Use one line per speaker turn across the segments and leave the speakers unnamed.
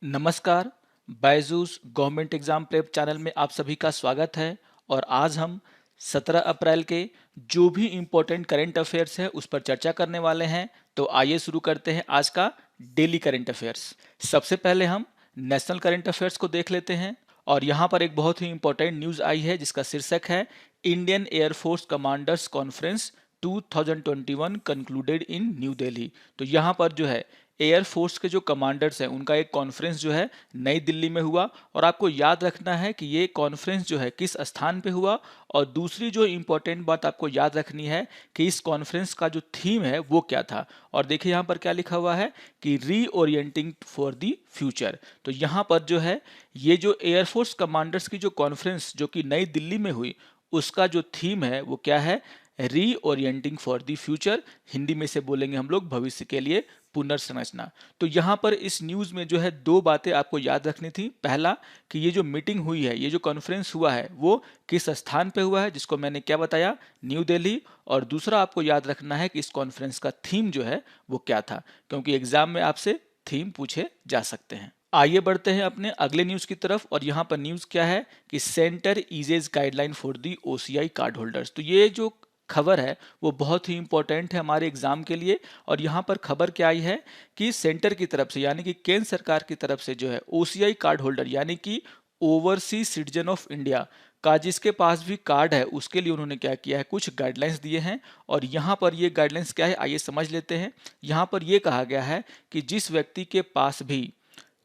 नमस्कार, Byju's government exam prep channel में आप सभी का स्वागत है। और आज हम 17 अप्रैल के जो भी इम्पोर्टेंट करंट अफेयर्स है उस पर चर्चा करने वाले हैं। तो आइए शुरू करते हैं आज का डेली करंट अफेयर्स। सबसे पहले हम नेशनल करंट अफेयर्स को देख लेते हैं। और यहाँ पर एक बहुत ही इम्पोर्टेंट न्यूज़ आई है जिसका शीर्षक है Indian air force commanders conference 2021 concluded in new Delhi. तो यहाँ पर जो है एयरफोर्स के जो कमांडर्स हैं उनका एक कॉन्फ्रेंस जो है नई दिल्ली में हुआ। और आपको याद रखना है कि ये कॉन्फ्रेंस जो है किस स्थान पे हुआ। और दूसरी जो इम्पोर्टेंट बात आपको याद रखनी है कि इस कॉन्फ्रेंस का जो थीम है वो क्या था। और देखिए यहाँ पर क्या लिखा हुआ है कि रीओरिएंटिंग फॉर द फ्यूचर। तो यहाँ पर जो है ये जो एयरफोर्स कमांडर्स की जो कॉन्फ्रेंस जो कि नई दिल्ली में हुई उसका जो थीम है वो क्या है, रीओरिएंटिंग फॉर द फ्यूचर। हिंदी में से बोलेंगे हम लोग भविष्य के लिए पुनर्संरचना। तो यहाँ पर इस न्यूज़ में जो है दो बातें आपको याद रखनी थी। पहला कि ये जो मीटिंग हुई है, ये जो कॉन्फ्रेंस हुआ है वो किस स्थान पे हुआ है जिसको मैंने क्या बताया, न्यू दिल्ली। और दूसरा आपको याद रखना है कि इस कॉन्फ्रेंस का थीम जो है वो क्या था, क्योंकि एग्जाम में आपसे थीम पूछे जा सकते हैं। आइए बढ़ते हैं अपने अगले न्यूज की तरफ। और यहाँ पर न्यूज क्या है कि centre eases guideline for the OCI card holders. तो ये जो खबर है वो बहुत ही इंपॉर्टेंट है हमारे एग्जाम के लिए। और यहाँ पर खबर क्या आई है कि सेंटर की तरफ से यानी कि केंद्र सरकार की तरफ से जो है ओसीआई कार्ड होल्डर यानी कि ओवरसीज सिटीजन ऑफ इंडिया का जिसके पास भी कार्ड है उसके लिए उन्होंने क्या किया है, कुछ गाइडलाइंस दिए हैं। और यहाँ पर ये गाइडलाइंस क्या है आइए समझ लेते हैं। यहाँ पर ये कहा गया है कि जिस व्यक्ति के पास भी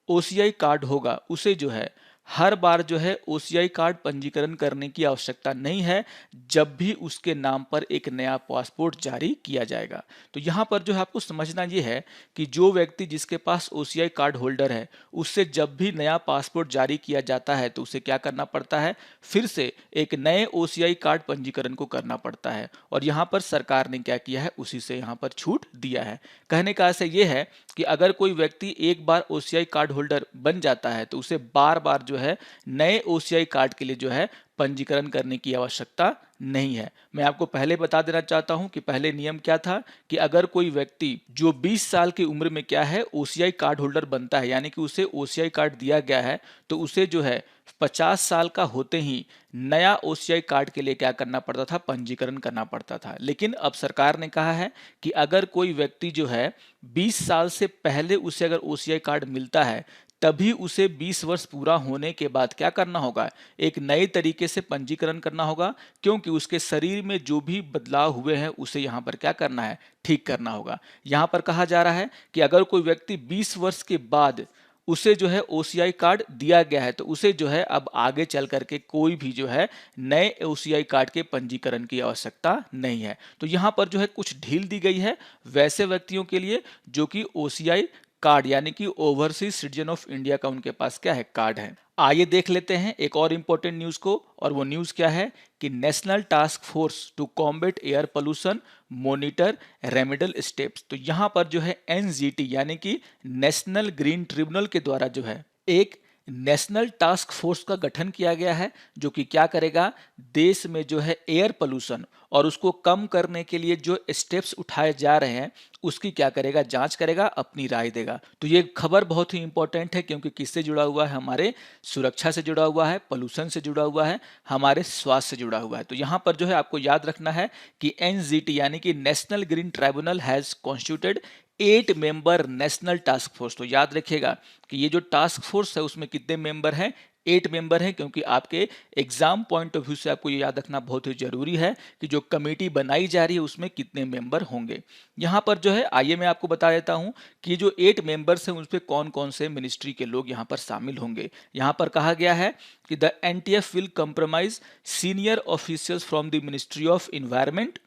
ओसीआई कार्ड होगा उसे जो है हर बार जो है ओसीआई कार्ड पंजीकरण करने की आवश्यकता नहीं है जब भी उसके नाम पर एक नया पासपोर्ट जारी किया जाएगा। तो यहाँ पर जो है आपको समझना ये है कि जो व्यक्ति जिसके पास ओसीआई कार्ड होल्डर है उससे जब भी नया पासपोर्ट जारी किया जाता है तो उसे क्या करना पड़ता है, फिर से एक नए ओसीआई कार्ड पंजीकरण को करना पड़ता है। और यहाँ पर सरकार ने क्या किया है उसी से यहाँ पर छूट दिया है। कहने का ऐसा ये है कि अगर कोई व्यक्ति एक बार ओसीआई कार्ड होल्डर बन जाता है तो उसे बार बार जो है नए ओसीआई कार्ड के लिए जो है पंजीकरण करने की आवश्यकता नहीं है। मैं आपको पहले बता देना चाहता हूं कि पहले नियम क्या था कि अगर कोई व्यक्ति जो 20 साल की उम्र में क्या है ओसीआई कार्ड होल्डर बनता है यानी कि उसे ओसीआई कार्ड दिया गया है तो उसे जो है 50 साल का होते ही नया ओसीआई कार्ड के लिए क्या करना पड़ता था, पंजीकरण करना पड़ता था। लेकिन अब सरकार ने कहा है कि अगर कोई व्यक्ति जो है 20 साल से पहले उसे अगर ओसीआई कार्ड मिलता है तभी उसे 20 वर्ष पूरा होने के बाद क्या करना होगा, एक नए तरीके से पंजीकरण करना होगा। क्योंकि उसके शरीर में जो भी बदलाव हुए हैं उसे यहाँ पर क्या करना है, ठीक करना होगा। यहाँ पर कहा जा रहा है कि अगर कोई व्यक्ति 20 वर्ष के बाद उसे जो है ओसीआई कार्ड दिया गया है तो उसे जो है अब आगे चल करके कोई भी जो है नए ओसीआई कार्ड के पंजीकरण की आवश्यकता नहीं है। तो यहाँ पर जो है कुछ ढील दी गई है वैसे व्यक्तियों के लिए जो कि ओसीआई कार्ड यानी कि ओवरसीज सिटीजन ऑफ इंडिया का उनके पास क्या है, कार्ड है। आइए देख लेते हैं एक और इंपॉर्टेंट न्यूज को। और वो न्यूज क्या है कि national task force to combat air pollution monitor remedial steps. तो यहां पर जो है एनजीटी यानी कि नेशनल ग्रीन ट्रिब्यूनल के द्वारा जो है एक नेशनल टास्क फोर्स का गठन किया गया है जो कि क्या करेगा, देश में जो है एयर पोल्यूशन और उसको कम करने के लिए जो स्टेप्स उठाए जा रहे हैं उसकी क्या करेगा, जांच करेगा, अपनी राय देगा। तो ये खबर बहुत ही इंपॉर्टेंट है क्योंकि किससे जुड़ा हुआ है, हमारे सुरक्षा से जुड़ा हुआ है, पोल्यूशन से जुड़ा हुआ है, हमारे स्वास्थ्य से जुड़ा हुआ है। तो यहाँ पर जो है आपको याद रखना है कि एनजीटी यानी कि National Green Tribunal has constituted 8 member national task force. तो याद रखिएगा कि ये जो टास्क फोर्स है उसमें कितने मेंबर हैं, 8 मेंबर हैं। क्योंकि आपके एग्जाम पॉइंट ऑफ व्यू से आपको ये याद रखना बहुत ही जरूरी है कि जो कमेटी बनाई जा रही है उसमें कितने मेंबर होंगे। यहाँ पर जो है आइए मैं आपको बता देता हूँ कि जो 8 मेंबर्स हैं उस पर कौन कौन से मिनिस्ट्री के लोग यहाँ पर शामिल होंगे। यहाँ पर कहा गया है कि the NTF will compromise senior officials from the ministry of environment,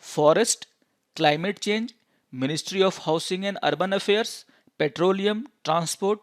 forest, climate change, ministry of housing and urban affairs, petroleum, transport,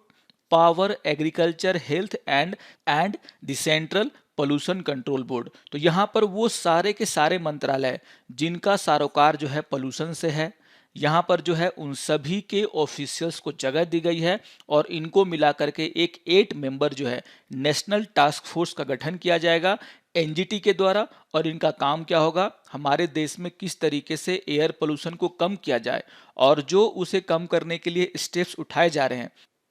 power, agriculture, health and the central pollution control board. तो यहाँ पर वो सारे के सारे मंत्रालय जिनका सरोकार जो है पोल्यूशन से है, यहाँ पर जो है उन सभी के ऑफिशियल्स को जगह दी गई है और इनको मिलाकर के एक 8 मेंबर जो है नेशनल टास्क फोर्स का गठन किया जाएगा एनजीटी के द्वारा। और इनका काम क्या होगा, हमारे देश में किस तरीके से एयर पोल्यूशन को कम किया जाए और जो उसे कम करने के लिए स्टेप्स उठाए जा रहे हैं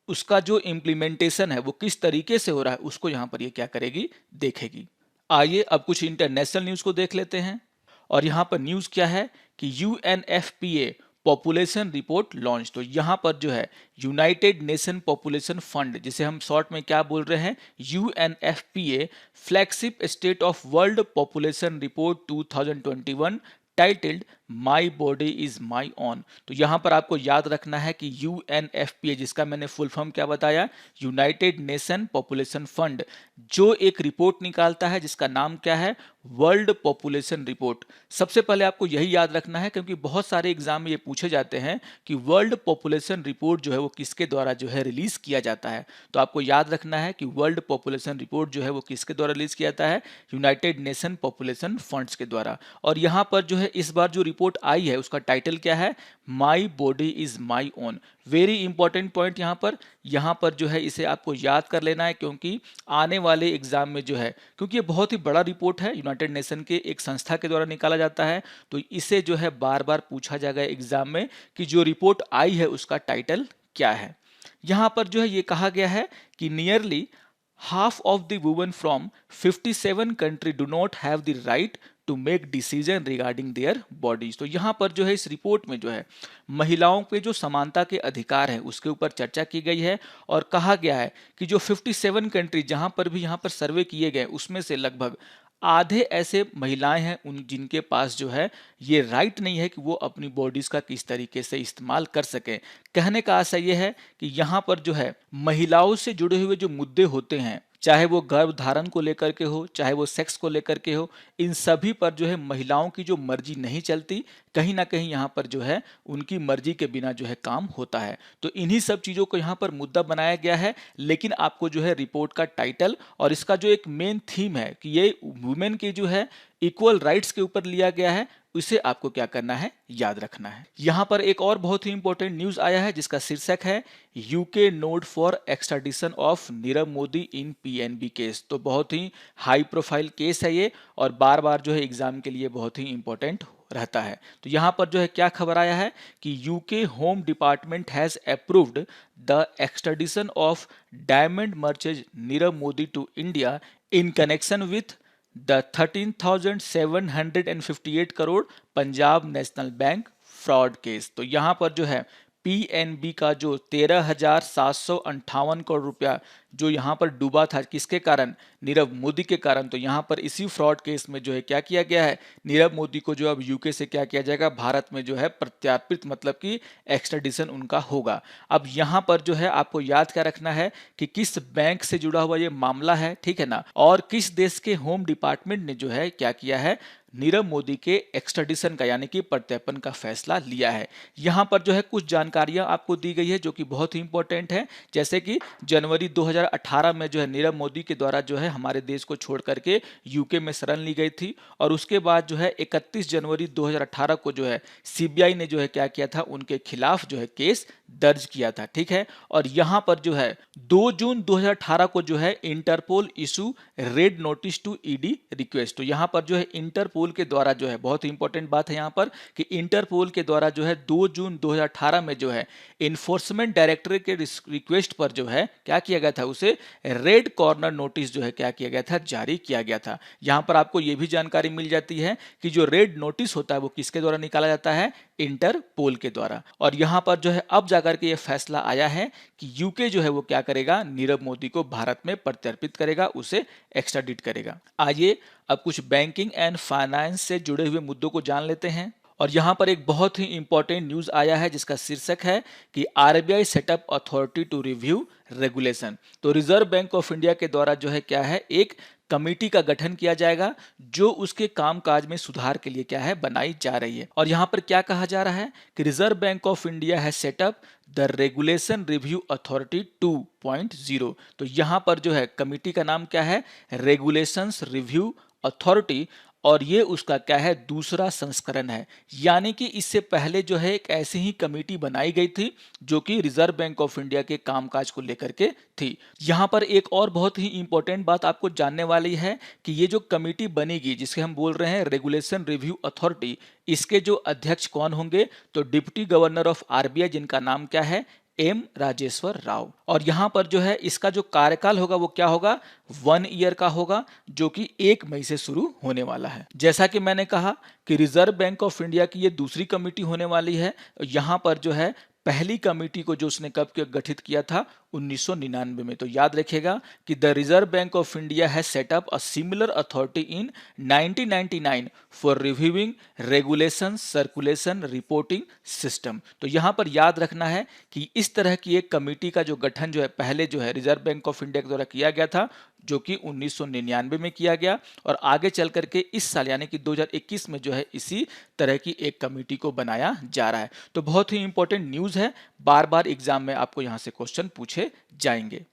उसका जो इम्प्लीमेंटेशन है वो किस तरीके से हो रहा है उसको यहाँ पर ये क्या करेगी, देखेगी। आइए अब कुछ इंटरनेशनल न्यूज़ को देख लेते हैं। और यहाँ पर न्यूज़ क्या है कि यूएनएफपीए पॉपुलेशन रिपोर्ट लॉन्च। तो यहाँ पर जो है यूनाइटेड नेशन पॉपुलेशन फंड, जिसे हम शॉर्ट में क्या बोल रहे हैं, UNFPA, flagship state of world population report 2021 titled my body is my own. तो यहाँ पर आपको याद रखना है कि यूएनएफपीए, जिसका मैंने फुल फॉर्म क्या बताया, यूनाइटेड नेशन पॉपुलेशन फंड, जो एक रिपोर्ट निकालता है जिसका नाम क्या है, वर्ल्ड पॉपुलेशन रिपोर्ट। सबसे पहले आपको यही याद रखना है क्योंकि बहुत सारे एग्जाम में ये पूछे जाते हैं कि वर्ल्ड पॉपुलेशन रिपोर्ट जो है वो किसके द्वारा जो है रिलीज किया जाता है। तो आपको याद रखना है कि वर्ल्ड पॉपुलेशन रिपोर्ट जो है वो किसके द्वारा रिलीज किया जाता है, यूनाइटेड नेशन पॉपुलेशन फंड्स के द्वारा। और यहाँ पर जो है इस बार जो रिपोर्ट आई है उसका टाइटल क्या है, my body is my own. Very important point यहाँ पर जो है इसे आपको याद कर लेना है क्योंकि आने वाले एग्जाम में जो है, क्योंकि ये बहुत ही बड़ा रिपोर्ट है, यूनाइटेड नेशन के एक संस्था के द्वारा निकाला जाता है, तो इसे जो है बार बार पूछा जाएगा एग्जाम में कि जो रिपोर्ट आई है उसका टाइटल क्या है। यहाँ पर जो है ये कहा गया है कि nearly half of the women from 57 country do not have the right to make decision regarding their bodies। तो यहाँ पर जो है इस रिपोर्ट में जो है महिलाओं पे जो समानता के अधिकार है उसके ऊपर चर्चा की गई है और कहा गया है कि जो 57 कंट्री जहाँ पर भी यहाँ पर सर्वे किए गए उसमें से लगभग आधे ऐसे महिलाएं हैं उन जिनके पास जो है ये राइट नहीं है कि वो अपनी बॉडीज का किस तरीके से इस्तेमाल कर सकें। कहने का आशय ये है कि यहाँ पर जो है महिलाओं से जुड़े हुए जो मुद्दे होते हैं, चाहे वो गर्भ धारण को लेकर के हो, चाहे वो सेक्स को लेकर के हो, इन सभी पर जो है महिलाओं की जो मर्जी नहीं चलती, कहीं ना कहीं यहाँ पर जो है उनकी मर्जी के बिना जो है काम होता है। तो इन्हीं सब चीज़ों को यहाँ पर मुद्दा बनाया गया है। लेकिन आपको जो है रिपोर्ट का टाइटल और इसका जो एक मेन थीम है कि ये वुमेन की जो है इक्वल राइट्स के ऊपर लिया गया है, उसे आपको क्या करना है, याद रखना है। यहाँ पर एक और बहुत ही इंपॉर्टेंट न्यूज आया है जिसका शीर्षक है UK node for extradition of Nirav Modi in PNB case. तो बहुत ही हाई प्रोफाइल केस है ये और बार बार जो है एग्जाम के लिए बहुत ही इंपॉर्टेंट रहता है। तो यहाँ पर जो है क्या खबर आया है कि UK home department has approved the extradition of diamond merchant Nirav Modi to India in connection with the 13,758 crore Punjab National Bank fraud case. तो यहाँ पर जो है पीएनबी का जो 13,758 करोड़ रुपया जो यहाँ पर डूबा था, किसके कारण, नीरव मोदी के कारण। तो यहाँ पर इसी फ्रॉड केस में जो है क्या किया गया है, नीरव मोदी को जो अब यूके से क्या किया जाएगा, भारत में जो है प्रत्यार्पित, मतलब कि एक्स्ट्राडिशन उनका होगा। अब यहाँ पर जो है आपको याद क्या रखना है कि किस बैंक से जुड़ा हुआ ये मामला है, ठीक है ना, और किस देश के होम डिपार्टमेंट ने जो है क्या किया है, नीरव मोदी के एक्स्ट्राडिशन का यानी कि प्रत्यर्पण का फैसला लिया है। यहाँ पर जो है कुछ जानकारियां आपको दी गई है जो कि बहुत ही इंपॉर्टेंट है, जैसे कि जनवरी 2018 में जो है नीरव मोदी के द्वारा जो है हमारे देश को छोड़ करके यूके में शरण ली गई थी और उसके बाद जो है 31 जनवरी 2018 को जो है सीबीआई ने जो है क्या किया था, उनके खिलाफ जो है केस दर्ज किया था, ठीक है। और यहाँ पर जो है 2 जून 2018 को जो है Interpol issue red notice to ED request. तो यहाँ पर जो है इंटरपोल के द्वारा जो है, बहुत ही इंपॉर्टेंट बात है यहाँ पर कि इंटरपोल के द्वारा जो है 2 जून 2018 में जो है इन्फोर्समेंट डायरेक्टरेट के रिक्वेस्ट पर जो है क्या किया गया था, उसे रेड कॉर्नर नोटिस जो है क्या किया गया था, जारी किया गया था। यहाँ पर आपको ये भी जानकारी मिल जाती है कि जो रेड नोटिस होता है वो किसके द्वारा निकाला जाता है, इंटरपोल के द्वारा। और यहाँ पर जो है अब जाकर के ये फैसला आया है कि यूके जो है वो क्या करेगा, नीरव मोदी को भारत में प्रत्यर्पित करेगा, उसे एक्स्ट्राडिट करेगा। आइए अब कुछ बैंकिंग एंड फाइनेंस से जुड़े हुए मुद्दों को जान लेते हैं। और यहाँ पर एक बहुत ही इंपॉर्टेंट न्यूज आया है जिसका शीर्षक है कि RBI setup authority to review regulation. तो रिजर्व बैंक ऑफ इंडिया के द्वारा जो है क्या है, एक कमेटी का गठन किया जाएगा जो उसके कामकाज में सुधार के लिए क्या है, बनाई जा रही है। और यहाँ पर क्या कहा जा रहा है कि रिजर्व बैंक ऑफ इंडिया है setup the regulation review authority 2.0। तो यहाँ पर जो है कमेटी का नाम क्या है, रेगुलेशंस रिव्यू अथॉरिटी, और ये उसका क्या है, दूसरा संस्करण है। यानी कि इससे पहले जो है एक ऐसी ही कमेटी बनाई गई थी जो कि रिजर्व बैंक ऑफ इंडिया के कामकाज को लेकर के थी। यहाँ पर एक और बहुत ही इंपॉर्टेंट बात आपको जानने वाली है कि ये जो कमेटी बनेगी जिसे हम बोल रहे हैं रेगुलेशन रिव्यू अथॉरिटी, इसके जो अध्यक्ष कौन होंगे, तो डिप्टी गवर्नर ऑफ आरबीआई जिनका नाम क्या है, एम राजेश्वर राव। और यहाँ पर जो है इसका जो कार्यकाल होगा वो क्या होगा, 1 ईयर का होगा, जो कि 1 मई से शुरू होने वाला है। जैसा कि मैंने कहा कि रिजर्व बैंक ऑफ इंडिया की ये दूसरी कमेटी होने वाली है। यहाँ पर जो है पहली कमेटी को जो उसने कब गठित किया था, 1999 में। तो याद रखिएगा कि the Reserve Bank of India has set up a similar authority in 1999 for reviewing regulation, circulation, reporting system. तो यहाँ पर याद रखना है कि इस तरह की एक कमेटी का जो गठन जो है पहले जो है रिजर्व बैंक ऑफ इंडिया के द्वारा किया गया था, जो कि 1999 में किया गया, और आगे चल करके इस साल यानी कि 2021 में जो है इसी तरह की एक कमेटी को बनाया जा रहा है। तो बहुत ही इंपॉर्टेंट न्यूज़ है, बार बार एग्जाम में आपको यहाँ से क्वेश्चन पूछे जाएंगे।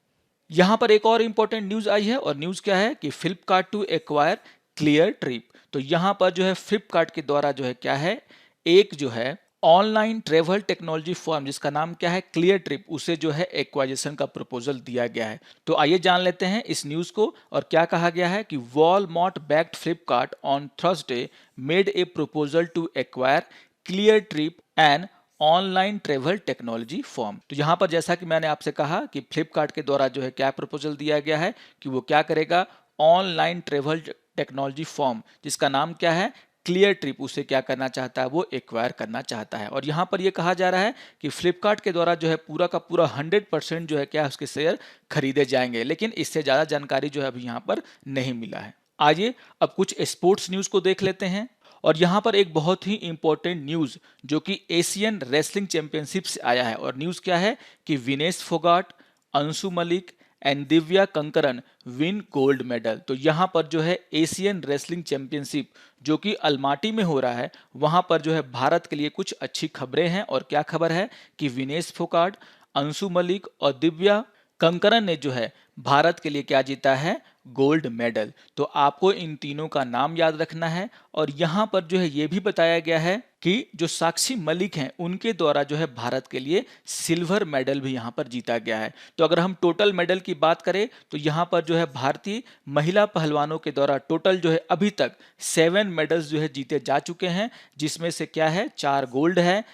यहाँ पर एक और इंपॉर्टेंट न्यूज़ आई है, और न्यूज़ क्या है कि Flipkart to acquire Cleartrip. तो यहाँ पर जो है फ्लिपकार्ट के द्वारा जो है क्या है, एक जो है ऑनलाइन ट्रेवल टेक्नोलॉजी फर्म जिसका नाम क्या है, क्लियर ट्रिप, उसे जो है एक्वाइजेशन का प्रपोजल दिया गया है। तो आइए जान लेते हैं इस न्यूज़ को। और क्या कहा गया है कि Walmart backed Flipkart on Thursday made a proposal to acquire Cleartrip and online travel technology firm. तो यहाँ पर जैसा कि मैंने आपसे कहा कि फ्लिपकार्ट के द्वारा जो है क्या प्रपोजल दिया गया है कि वो क्या करेगा, ऑनलाइन ट्रेवल टेक्नोलॉजी फॉर्म जिसका नाम क्या है, क्लियर ट्रिप, उसे क्या करना चाहता है, वो एक्वायर करना चाहता है। और यहाँ पर ये कहा जा रहा है कि फ्लिपकार्ट के द्वारा जो है पूरा का पूरा 100% जो है क्या उसके शेयर खरीदे जाएंगे, लेकिन इससे ज़्यादा जानकारी जो है अभी यहाँ पर नहीं मिला है। आइए अब कुछ स्पोर्ट्स न्यूज़ को देख लेते हैं। और यहाँ पर एक बहुत ही इंपॉर्टेंट न्यूज़ जो कि एशियन रेसलिंग चैंपियनशिप से आया है, और न्यूज़ क्या है कि Vinesh Phogat, Anshu Malik and Divya कंकरन win gold medal. तो यहाँ पर जो है एशियन रेसलिंग चैंपियनशिप जो कि अलमाटी में हो रहा है, वहाँ पर जो है भारत के लिए कुछ अच्छी खबरें हैं। और क्या खबर है कि विनेश फोगाट, अंशु मलिक और दिव्या कंकरन ने जो है भारत के लिए क्या जीता है, गोल्ड मेडल। तो आपको इन तीनों का नाम याद रखना है। और यहाँ पर जो है ये भी बताया गया है कि जो साक्षी मलिक हैं उनके द्वारा जो है भारत के लिए सिल्वर मेडल भी यहाँ पर जीता गया है। तो अगर हम टोटल मेडल की बात करें तो यहाँ पर जो है भारतीय महिला पहलवानों के द्वारा टोटल जो है अभी तक 7 मेडल्स जो है जीते जा चुके हैं, जिसमें से क्या है 4 गोल्ड है,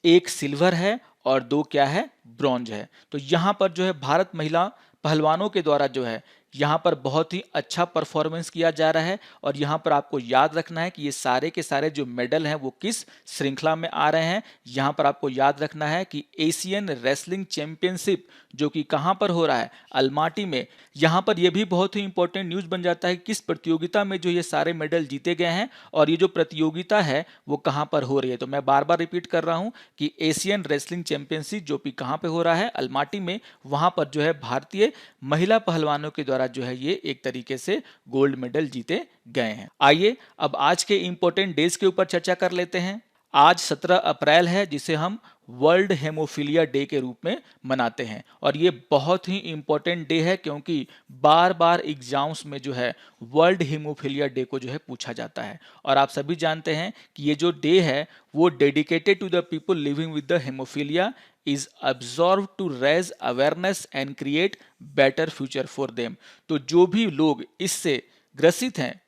1 सिल्वर है और 2 क्या है, ब्रॉन्ज है। तो यहाँ पर जो है भारत महिला पहलवानों के द्वारा जो है यहाँ पर बहुत ही अच्छा परफॉर्मेंस किया जा रहा है। और यहाँ पर आपको याद रखना है कि ये सारे के सारे जो मेडल हैं वो किस श्रृंखला में आ रहे हैं। यहाँ पर आपको याद रखना है कि एशियन रेसलिंग चैंपियनशिप जो कि कहाँ पर हो रहा है, अलमाटी में। यहाँ पर यह भी बहुत ही इंपॉर्टेंट न्यूज़ बन जाता है किस प्रतियोगिता में जो ये सारे मेडल जीते गए हैं, और ये जो प्रतियोगिता है वो कहाँ पर हो रही है। तो मैं बार बार रिपीट कर रहा हूँ कि एशियन रेसलिंग चैंपियनशिप जो कि कहाँ पे हो रहा है, अलमाटी में, वहाँ पर जो है भारतीय महिला पहलवानों के द्वारा जो है ये एक तरीके से गोल्ड मेडल जीते गए हैं। आइए अब आज के इंपॉर्टेंट डेज के ऊपर चर्चा कर लेते हैं। आज 17 अप्रैल है, जिसे हम वर्ल्ड हेमोफीलिया डे के रूप में मनाते हैं। और ये बहुत ही इंपॉर्टेंट डे है क्योंकि बार बार एग्जाम्स में जो है वर्ल्ड हेमोफीलिया डे को जो है पूछा जाता है। और आप सभी जानते हैं कि ये जो डे है वो dedicated to the people living with the haemophilia is observe to raise awareness and create better future for them. तो जो भी लोग इससे ग्रसित हैं,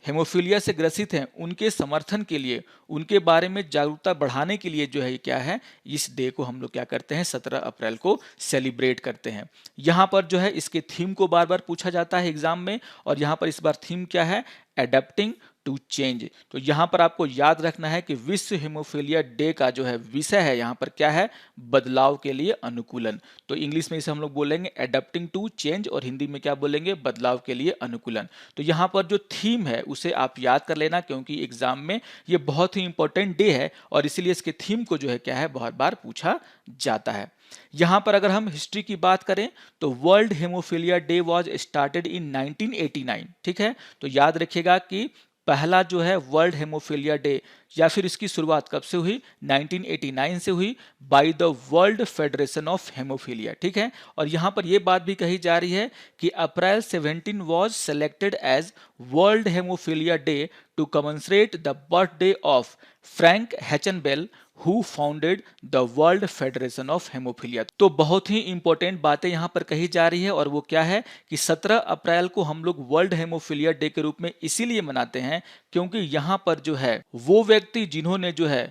हेमोफीलिया से ग्रसित हैं, उनके समर्थन के लिए, उनके बारे में जागरूकता बढ़ाने के लिए जो है क्या है, इस डे को हम लोग क्या करते हैं, 17 अप्रैल को सेलिब्रेट करते हैं। यहाँ पर जो है इसके थीम को बार बार पूछा जाता है एग्जाम में, और यहाँ पर इस बार थीम क्या है, एडेप्टिंग टू चेंज। तो यहाँ पर आपको याद रखना है कि विश्व हेमोफीलिया डे का जो है विषय है यहाँ पर क्या है, बदलाव के लिए अनुकूलन। तो इंग्लिश में इसे हम लोग बोलेंगे एडेप्टिंग टू चेंज, और हिंदी में क्या बोलेंगे, बदलाव के लिए अनुकूलन। तो यहाँ पर जो थीम है उसे आप याद कर लेना, क्योंकि एग्जाम में ये बहुत ही इंपॉर्टेंट डे है और इसीलिए इसके थीम को जो है क्या है, बहुत बार पूछा जाता है। यहाँ पर अगर हम हिस्ट्री की बात करें तो world Haemophilia Day was started in 1989। ठीक है, तो याद रखिएगा कि पहला जो है वर्ल्ड हेमोफीलिया डे या फिर इसकी शुरुआत कब से हुई, 1989 से हुई, by the World Federation of haemophilia. ठीक है, और यहाँ पर यह बात भी कही जा रही है कि April 17 was selected as World Haemophilia Day to commemorate the birthday of Frank Schnabel who founded the World Federation of Haemophilia. तो बहुत ही इंपॉर्टेंट बातें यहाँ पर कही जा रही है, और वो क्या है कि 17 अप्रैल को हम लोग वर्ल्ड हेमोफीलिया डे के रूप में इसीलिए मनाते हैं क्योंकि यहाँ पर जो है वो व्यक्ति जिन्होंने जो है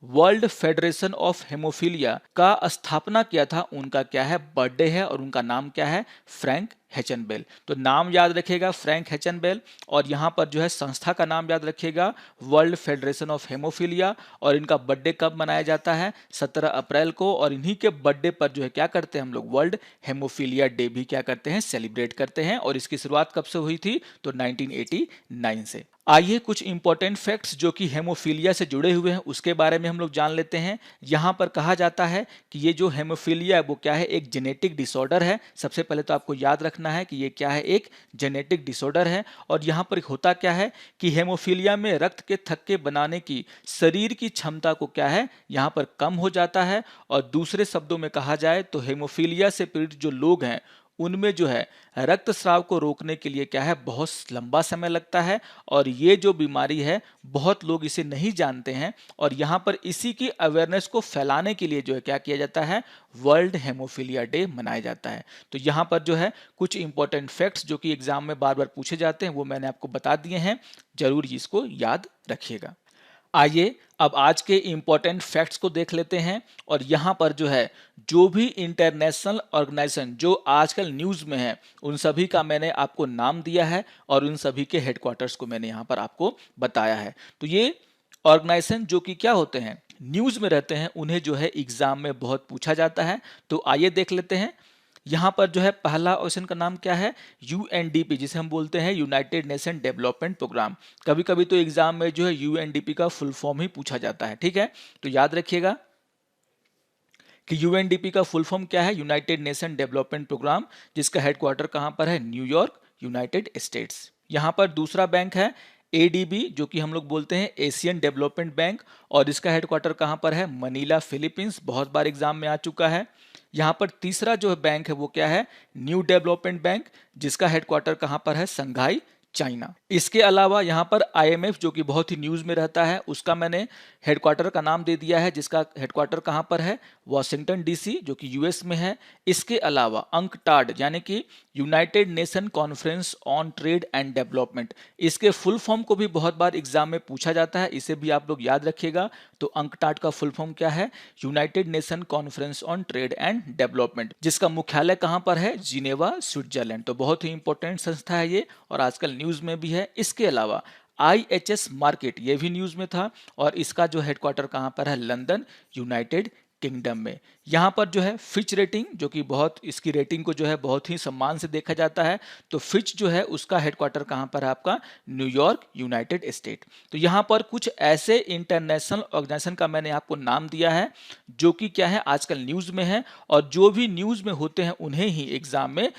वर्ल्ड फेडरेशन ऑफ हेमोफीलिया का स्थापना किया था, उनका क्या है बर्थडे है और उनका नाम क्या है फ्रैंक हेचनबेल। तो नाम याद रखिएगा फ्रैंक हेचनबेल, और यहाँ पर जो है संस्था का नाम याद रखिएगा वर्ल्ड फेडरेशन ऑफ हेमोफीलिया। और इनका बर्थडे कब मनाया जाता है 17 अप्रैल को, और इन्हीं के बर्थडे पर जो है क्या करते हैं हम लोग वर्ल्ड हेमोफीलिया डे भी क्या करते हैं सेलिब्रेट करते हैं। और इसकी शुरुआत कब से हुई थी तो 1989 से। आइए कुछ इंपॉर्टेंट फैक्ट्स जो कि हेमोफीलिया से जुड़े हुए हैं उसके बारे में हम लोग जान लेते हैं। यहाँ पर कहा जाता है कि ये जो हेमोफीलिया है वो क्या है एक जेनेटिक डिसऑर्डर है। सबसे पहले तो आपको याद रखना है कि ये क्या है एक जेनेटिक डिसऑर्डर है। और यहाँ पर होता क्या है कि हेमोफीलिया में रक्त के थक्के बनाने की शरीर की क्षमता को क्या है यहाँ पर कम हो जाता है। और दूसरे शब्दों में कहा जाए तो हेमोफीलिया से पीड़ित जो लोग हैं उनमें जो है रक्तस्राव को रोकने के लिए क्या है बहुत लंबा समय लगता है। और ये जो बीमारी है बहुत लोग इसे नहीं जानते हैं, और यहाँ पर इसी की अवेयरनेस को फैलाने के लिए जो है क्या किया जाता है वर्ल्ड हेमोफीलिया डे मनाया जाता है। तो यहाँ पर जो है कुछ इंपॉर्टेंट फैक्ट्स जो कि एग्जाम में बार बार पूछे जाते हैं वो मैंने आपको बता दिए हैं, जरूर इसको याद रखिएगा। आइए अब आज के इंपॉर्टेंट फैक्ट्स को देख लेते हैं। और यहाँ पर जो है जो भी इंटरनेशनल ऑर्गेनाइजेशन जो आजकल न्यूज़ में है उन सभी का मैंने आपको नाम दिया है और उन सभी के हेडक्वार्टर्स को मैंने यहाँ पर आपको बताया है। तो ये ऑर्गेनाइजेशन जो कि क्या होते हैं न्यूज़ में रहते हैं उन्हें जो है एग्जाम में बहुत पूछा जाता है। तो आइए देख लेते हैं। यहाँ पर जो है पहला ऑप्शन का नाम क्या है यूएनडीपी, जिसे हम बोलते हैं यूनाइटेड नेशन डेवलपमेंट प्रोग्राम। कभी कभी तो एग्जाम में जो है यूएनडीपी का फुल फॉर्म ही पूछा जाता है, ठीक है। तो याद रखिएगा कि यूएनडीपी का फुल फॉर्म क्या है यूनाइटेड नेशन डेवलपमेंट प्रोग्राम, जिसका हेडक्वार्टर कहाँ पर है न्यूयॉर्क यूनाइटेड स्टेट्स। यहाँ पर दूसरा बैंक है एडीबी जो कि हम लोग बोलते हैं एशियन डेवलपमेंट बैंक, और इसका हेडक्वार्टर कहाँ पर है मनीला फिलीपींस, बहुत बार एग्जाम में आ चुका है। यहाँ पर तीसरा जो बैंक है वो क्या है न्यू डेवलपमेंट बैंक, जिसका हेडक्वार्टर कहाँ पर है संघाई चाइना। इसके अलावा यहाँ पर आईएमएफ जो कि बहुत ही न्यूज़ में रहता है उसका मैंने हेडक्वार्टर का नाम दे दिया है, जिसका हेडक्वार्टर कहाँ पर है वॉशिंगटन डीसी जो कि यूएस में है। इसके अलावा अंकटाड यानी कि United nation conference on trade and development, इसके फुल फॉर्म को भी बहुत बार एग्जाम में पूछा जाता है, इसे भी आप लोग याद रखिएगा। तो अंकटाड का फुल फॉर्म क्या है United nation conference on trade and development, जिसका मुख्यालय कहाँ पर है जिनेवा स्विट्जरलैंड। तो बहुत ही इंपॉर्टेंट संस्था है ये और आजकल न्यूज़ में भी है। इसके अलावा आईएचएस मार्केट ये भी न्यूज़ में था, और इसका जो हेडक्वार्टर कहाँ पर है लंदन यूनाइटेड किंगडम में। यहाँ पर जो है फिच रेटिंग जो कि बहुत इसकी रेटिंग को जो है बहुत ही सम्मान से देखा जाता है। तो फिच जो है उसका हेडक्वार्टर कहाँ पर है आपका न्यूयॉर्क यूनाइटेड स्टेट। तो यहाँ पर कुछ ऐसे इंटरनेशनल ऑर्गेनाइजेशन का मैंने आपको नाम दिया है जो कि क्या है आजकल न्यूज़ में है, और जो भी न्यूज़ में होते हैं उन्हें ही एग्जाम में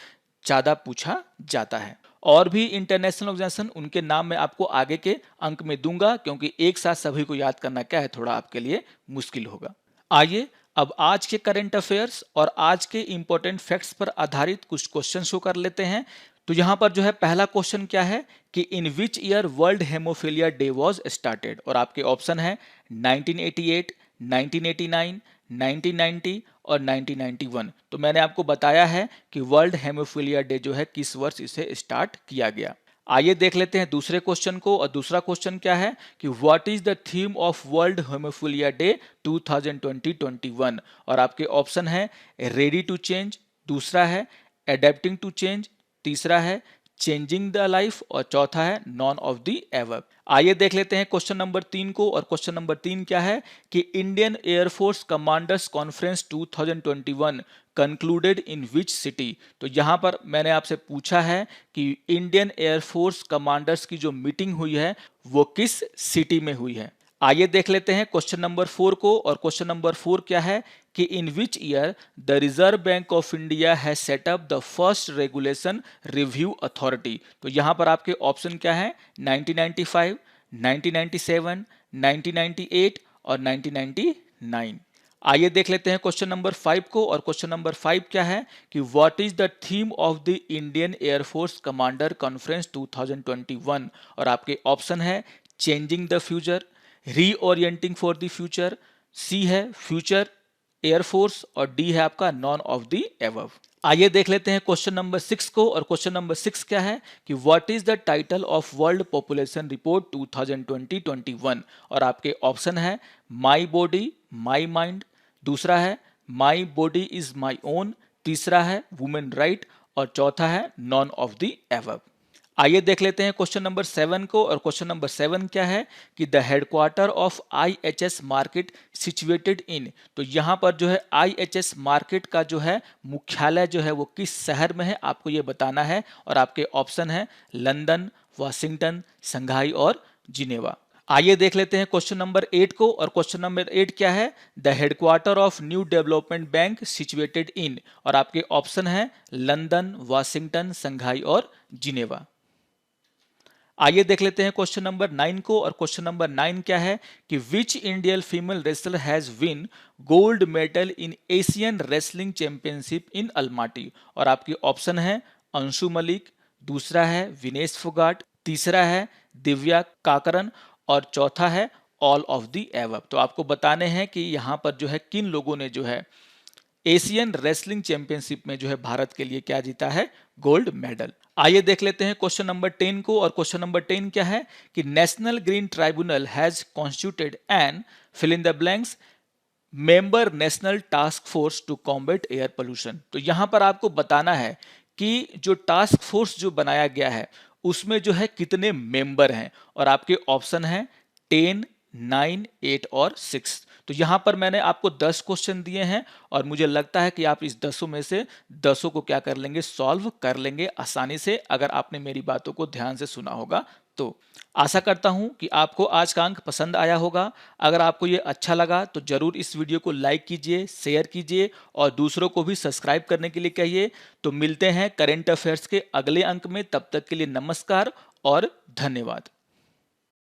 ज़्यादा पूछा जाता है। और भी इंटरनेशनल ऑर्गेनाइजेशन उनके नाम मैं आपको आगे के अंक में दूंगा, क्योंकि एक साथ सभी को याद करना क्या है थोड़ा आपके लिए मुश्किल होगा। आइए अब आज के करंट अफेयर्स और आज के इंपॉर्टेंट फैक्ट्स पर आधारित कुछ क्वेश्चन शो कर लेते हैं। तो यहाँ पर जो है पहला क्वेश्चन क्या है कि in which year World Haemophilia Day was started, और आपके ऑप्शन है 1988, 1989, 1990 और 1991। तो मैंने आपको बताया है कि वर्ल्ड हेमोफीलिया डे जो है किस वर्ष इसे स्टार्ट किया गया। आइए देख लेते हैं दूसरे क्वेश्चन को, और दूसरा क्वेश्चन क्या है कि what is the theme of world Haemophilia day 2020-21, और आपके ऑप्शन है रेडी टू चेंज, दूसरा है अडेप्टिंग टू चेंज, तीसरा है चेंजिंग द लाइफ, और चौथा है नॉन ऑफ द एबव। आइए देख लेते हैं क्वेश्चन नंबर 3 को, और क्वेश्चन नंबर 3 क्या है कि Indian air force commanders conference 2021 concluded in which city. तो यहाँ पर मैंने आपसे पूछा है कि इंडियन एयरफोर्स कमांडर्स की जो मीटिंग हुई है वो किस सिटी में हुई है। आइए देख लेते हैं क्वेश्चन नंबर 4 को, और क्वेश्चन नंबर 4 क्या है कि in which year the Reserve Bank of India has set up the first regulation review authority. तो यहाँ पर आपके ऑप्शन क्या है 1995, 1997, 1998 और 1999। आइए देख लेते हैं क्वेश्चन नंबर 5 को, और क्वेश्चन नंबर 5 क्या है कि what is the theme of the Indian Air Force commander conference 2021, और आपके ऑप्शन है changing the future, reorienting for the future, C है फ्यूचर एयरफोर्स और डी है आपका नॉन ऑफ द एबव। आइए देख लेते हैं क्वेश्चन नंबर 6 को। और क्वेश्चन नंबर 6 क्या है कि what is the title of world population report 2020-21। और आपके ऑप्शन है माई बॉडी माई माइंड, दूसरा है my body is my own, तीसरा है वुमेन राइट और चौथा है नॉन ऑफ द एबव। आइए देख लेते हैं क्वेश्चन नंबर 7 को। और क्वेश्चन नंबर 7 क्या है कि the headquarter of IHS market situated in. तो यहां पर जो है आईएचएस मार्केट का जो है मुख्यालय जो है वो किस शहर में है, आपको ये बताना है। और आपके ऑप्शन है लंदन, वाशिंगटन, संघाई और जिनेवा। आइए देख लेते हैं क्वेश्चन नंबर 8 को। और क्वेश्चन नंबर 8 क्या है the headquarter of new development bank situated in. और आपके ऑप्शन है लंदन, वाशिंगटन, संघाई और जिनेवा। आइए देख लेते हैं क्वेश्चन नंबर 9 को। और क्वेश्चन नंबर 9 क्या है कि which Indian female wrestler has win gold medal in Asian wrestling championship in Almaty. और आपके ऑप्शन है अंशु मलिक, दूसरा है विनेश फोगाट, तीसरा है दिव्या काकरन और चौथा है ऑल ऑफ द एबव। तो आपको बताने हैं कि यहाँ पर जो है किन लोगों ने जो है एशियन रेसलिंग चैंपियनशिप में जो है भारत के लिए क्या जीता है, गोल्ड मेडल। आइए देख लेते हैं क्वेश्चन नंबर 10 को। और क्वेश्चन नंबर 10 क्या है कि National Green Tribunal has constituted and fill in the blanks member national task force to combat air pollution. तो यहां पर आपको बताना है कि जो टास्क फोर्स जो बनाया गया है उसमें जो है कितने मेंबर हैं। और आपके ऑप्शन है 10, 9, 8 और 6। तो यहां पर मैंने आपको 10 क्वेश्चन दिए हैं और मुझे लगता है कि आप इस 10 में से 10 को क्या कर लेंगे, सॉल्व कर लेंगे आसानी से, अगर आपने मेरी बातों को ध्यान से सुना होगा तो। आशा करता हूं कि आपको आज का अंक पसंद आया होगा। अगर आपको ये अच्छा लगा तो जरूर इस वीडियो को लाइक कीजिए, शेयर कीजिए और दूसरों को भी सब्सक्राइब करने के लिए कहिए। तो मिलते हैं करेंट अफेयर्स के अगले अंक में, तब तक के लिए नमस्कार और धन्यवाद।